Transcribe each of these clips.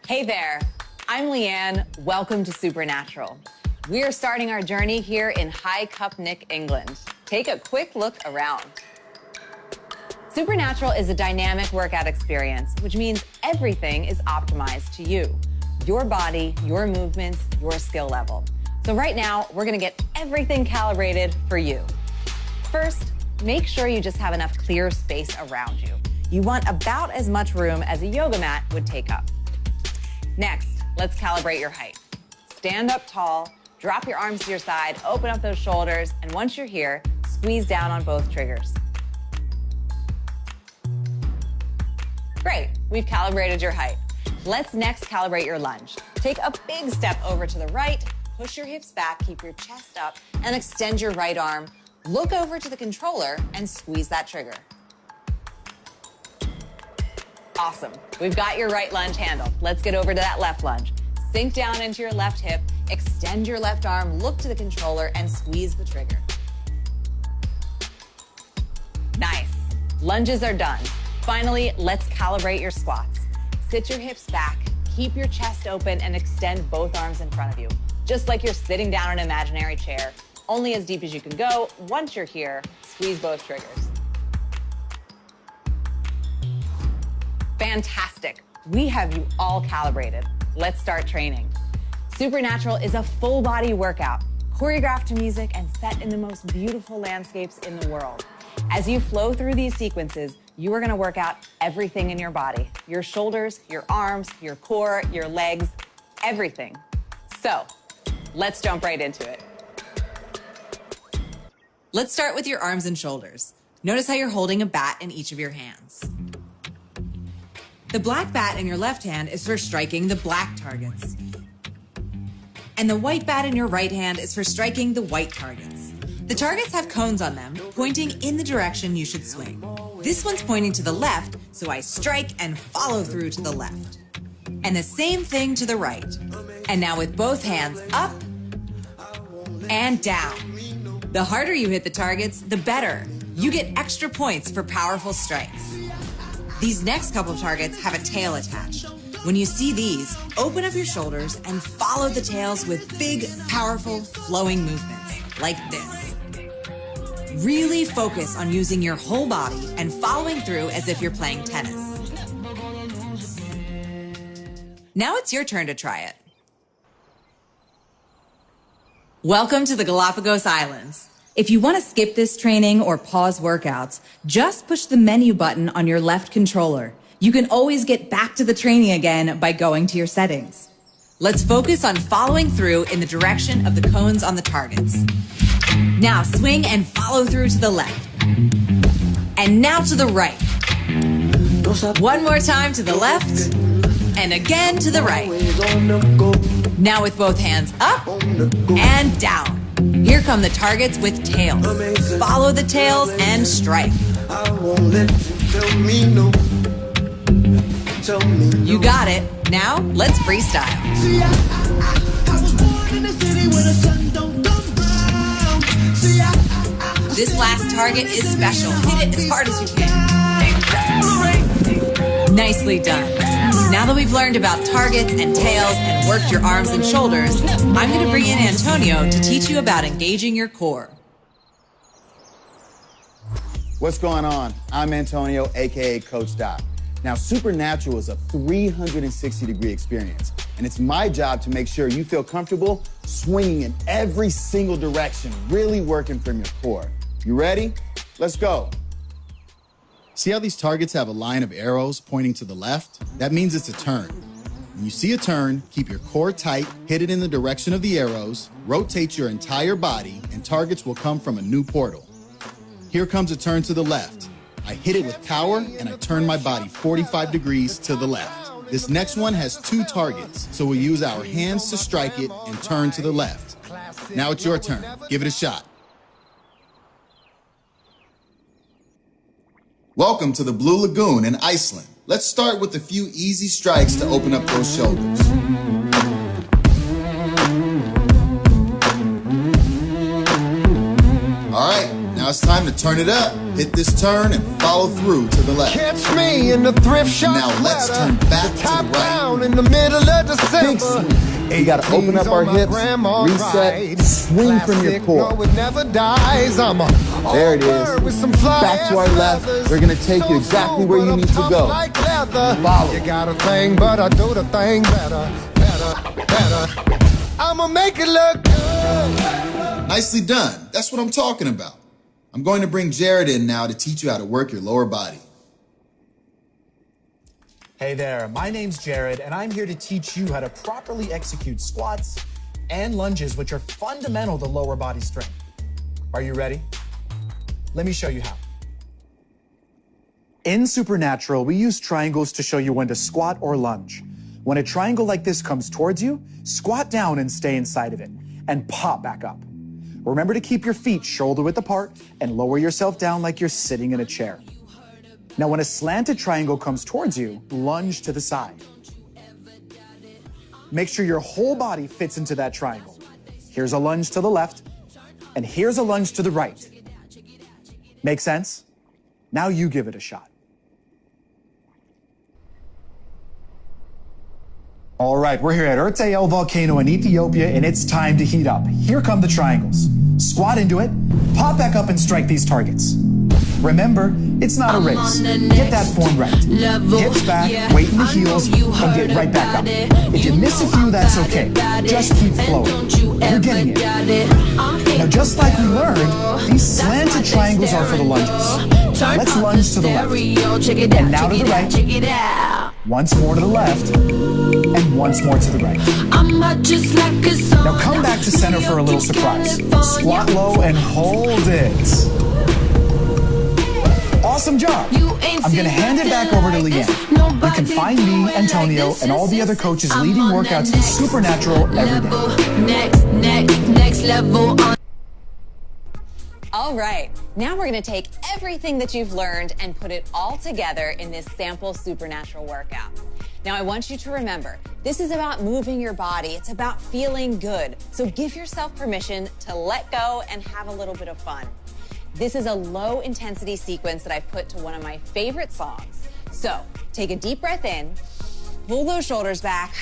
Hey there, I'm Leanne. Welcome to Supernatural. We are starting our journey here in High Cupnick, England. Take a quick look around. Supernatural is a dynamic workout experience, which means everything is optimized to you. Your body, your movements, your skill level. So right now, we're gonna get everything calibrated for you. First, make sure you just have enough clear space around you. You want about as much room as a yoga mat would take up. Next, let's calibrate your height. Stand up tall, drop your arms to your side, open up those shoulders, and once you're here, squeeze down on both triggers. Great, we've calibrated your height. Let's next calibrate your lunge. Take a big step over to the right, push your hips back, keep your chest up, and extend your right arm. Look over to the controller and squeeze that trigger. Awesome. We've got your right lunge handled. Let's get over to that left lunge. Sink down into your left hip, extend your left arm, look to the controller, and squeeze the trigger. Nice. Lunges are done. Finally, let's calibrate your squats. Sit your hips back, keep your chest open, and extend both arms in front of you, just like you're sitting down in an imaginary chair, only as deep as you can go. Once you're here, squeeze both triggers. Fantastic. We have you all calibrated. Let's start training. Supernatural is a full body workout, choreographed to music and set in the most beautiful landscapes in the world. As you flow through these sequences, you are gonna work out everything in your body, your shoulders, your arms, your core, your legs, everything. So let's jump right into it. Let's start with your arms and shoulders. Notice how you're holding a bat in each of your hands. The black bat in your left hand is for striking the black targets. And the white bat in your right hand is for striking the white targets. The targets have cones on them, pointing in the direction you should swing. This one's pointing to the left, so I strike and follow through to the left. And the same thing to the right. And now with both hands up and down. The harder you hit the targets, the better. You get extra points for powerful strikes. These next couple of targets have a tail attached. When you see these, open up your shoulders and follow the tails with big, powerful, flowing movements, like this. Really focus on using your whole body and following through as if you're playing tennis. Now it's your turn to try it. Welcome to the Galapagos Islands. If you want to skip this training or pause workouts, just push the menu button on your left controller. You can always get back to the training again by going to your settings. Let's focus on following through in the direction of the cones on the targets. Now swing and follow through to the left. And now to the right. One more time to the left. And again to the right. Now with both hands up and down. Here come the targets with tails. Follow the tails and strike. You got it. Now let's freestyle. This last target is special. Hit it as hard as you can. Nicely done. Now that we've learned about targets and tails and worked your arms and shoulders, I'm going to bring in Antonio to teach you about engaging your core. What's going on? I'm Antonio, aka Coach Doc. Now, Supernatural is a 360-degree experience, and it's my job to make sure you feel comfortable swinging in every single direction, really working from your core. You ready? Let's go. See how these targets have a line of arrows pointing to the left? That means it's a turn. When you see a turn, keep your core tight, hit it in the direction of the arrows, rotate your entire body, and targets will come from a new portal. Here comes a turn to the left. I hit it with power, and I turn my body 45 degrees to the left. This next one has two targets, so we'll use our hands to strike it and turn to the left. Now it's your turn. Give it a shot. Welcome to the Blue Lagoon in Iceland. Let's start with a few easy strikes to open up those shoulders. All right, now it's time to turn it up. Hit this turn and follow through to the left. Catch me in the thrift shop. Now let's turn back to the right. Down in the middle of December. We gotta open up our hips, reset, swing from your core. No, it never dies. There it is. Back to our left. We're gonna take you exactly where you need to go. Follow. You got a thing, but I do the thing better. I'ma make it look good. Nicely done. That's what I'm talking about. I'm going to bring Jared in now to teach you how to work your lower body. Hey there, my name's Jared, and I'm here to teach you how to properly execute squats and lunges, which are fundamental to lower body strength. Are you ready? Let me show you how. In Supernatural, we use triangles to show you when to squat or lunge. When a triangle like this comes towards you, squat down and stay inside of it, and pop back up. Remember to keep your feet shoulder width apart and lower yourself down like you're sitting in a chair. Now, when a slanted triangle comes towards you, lunge to the side. Make sure your whole body fits into that triangle. Here's a lunge to the left, and here's a lunge to the right. Make sense? Now you give it a shot. All right, we're here at Erte El Volcano in Ethiopia, and it's time to heat up. Here come the triangles. Squat into it, pop back up and strike these targets. Remember, it's not a race. Get that form right. Hips back, weight in the heels, and get right back up. If you miss a few, that's okay. Just keep flowing. You're getting it. Now, just like we learned, these slanted triangles are for the lunges. Let's lunge to the left. And now to the right. Once more to the left. And once more to the right. Now come back to center for a little surprise. Squat low and hold it. Awesome job. I'm going to hand it back over to Leanne. You can find me, Antonio, and all the other coaches leading workouts in Supernatural every day. Next level. All right, now we're going to take everything that you've learned and put it all together in this sample Supernatural workout. Now, I want you to remember, this is about moving your body. It's about feeling good. So give yourself permission to let go and have a little bit of fun. This is a low intensity sequence that I've put to one of my favorite songs. So take a deep breath in, pull those shoulders back,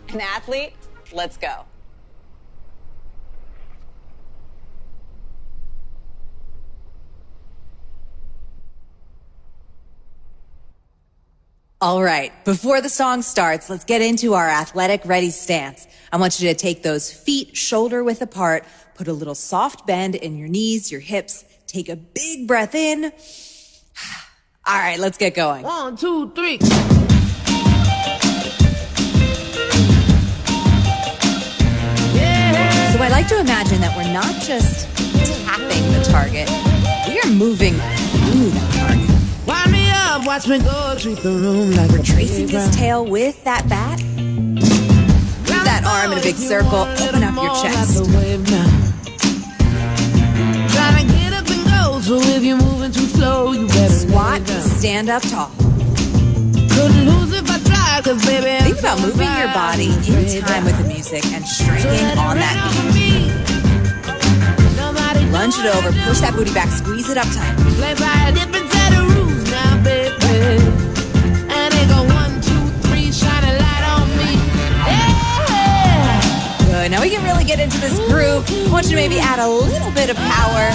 and athlete, let's go. All right, before the song starts, let's get into our athletic ready stance. I want you to take those feet shoulder width apart, put a little soft bend in your knees, your hips, take a big breath in. All right, let's get going. 1, 2, 3. So I like to imagine that we're not just tapping the target, we are moving through that target. Wind me up, watch me go, treat the room like We're tracing his tail with that bat. Move that arm in a big circle, open up your chest. Trying to get up and go, so if you're moving too slow, you better Squat, stand up tall. Couldn't lose if I tried, 'cause baby, Think about moving your body in time with the music and striking on that beat. Lunge it over, push that booty back, squeeze it up tight. Play by a different set of rules now, baby. And they go 1, 2, 3, shine a light on me. Yeah. Good, now we can really get into this groove. I want you to maybe add a little bit of power.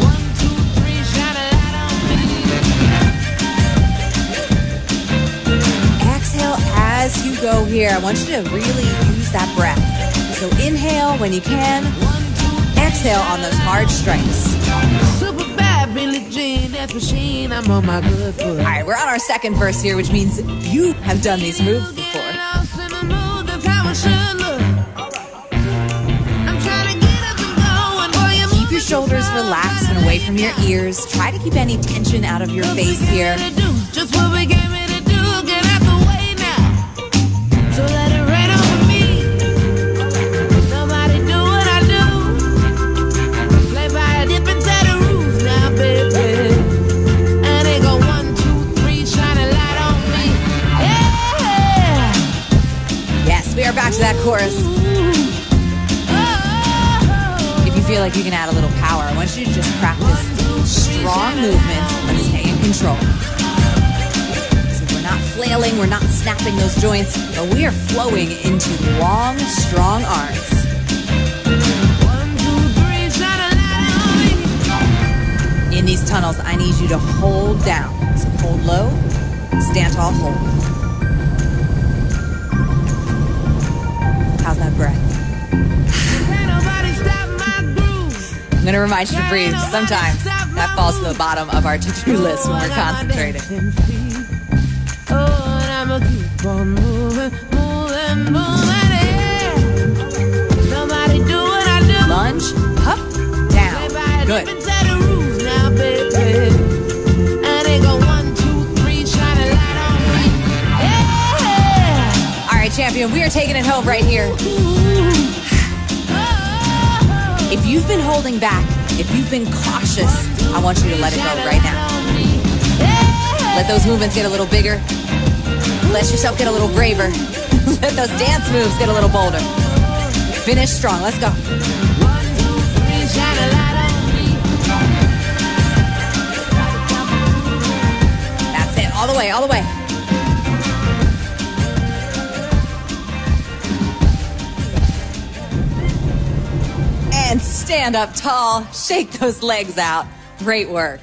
1, 2, 3, shine a light on me. Exhale as you go here. I want you to really use that breath. So inhale when you can. Exhale on those hard strikes. Super bad Billie Jean, that machine, I'm on my good foot. All right, we're on our second verse here, which means you have done these moves before. Get lost in the mood, that's how it should look. I'm trying to get up and go, and boy, you're Keep your shoulders relaxed and away from your ears. Try to keep any tension out of your face here. Just what we came here to do, get out the way now. So let it rain over me. Nobody do what I do. Play by a different set of rules now, baby. And they go 1, 2, 3, shine a light on me. Yeah. Yes, we are back to that chorus. Oh. If like you can add a little power, I want you to just practice strong movements, but stay in control. So we're not flailing, we're not snapping those joints, but we are flowing into long, strong arms. 1, 2, 3, shine a light on me. In these tunnels, I need you to hold down. So hold low, stand tall, hold. How's that breath? Can't nobody stop my groove. I'm going to remind you to breathe. Sometimes that falls to the bottom of our to-do list when we're concentrating. Oh, and I'ma keep on moving, moving, moving, yeah. Nobody do what I do. Lunge, up, down. Good. Different set of rules now, baby. And they go 1, 2, 3, shine a light on me. Yeah. All right, champion, we are taking it home right here. If you've been holding back, if you've been cautious, I want you to let it go right now. Let those movements get a little bigger. Let yourself get a little braver. Let those dance moves get a little bolder. Finish strong. Let's go. 1, 2, 3, shine a light on me. That's it. All the way, all the way. And stand up tall. Shake those legs out. Great work.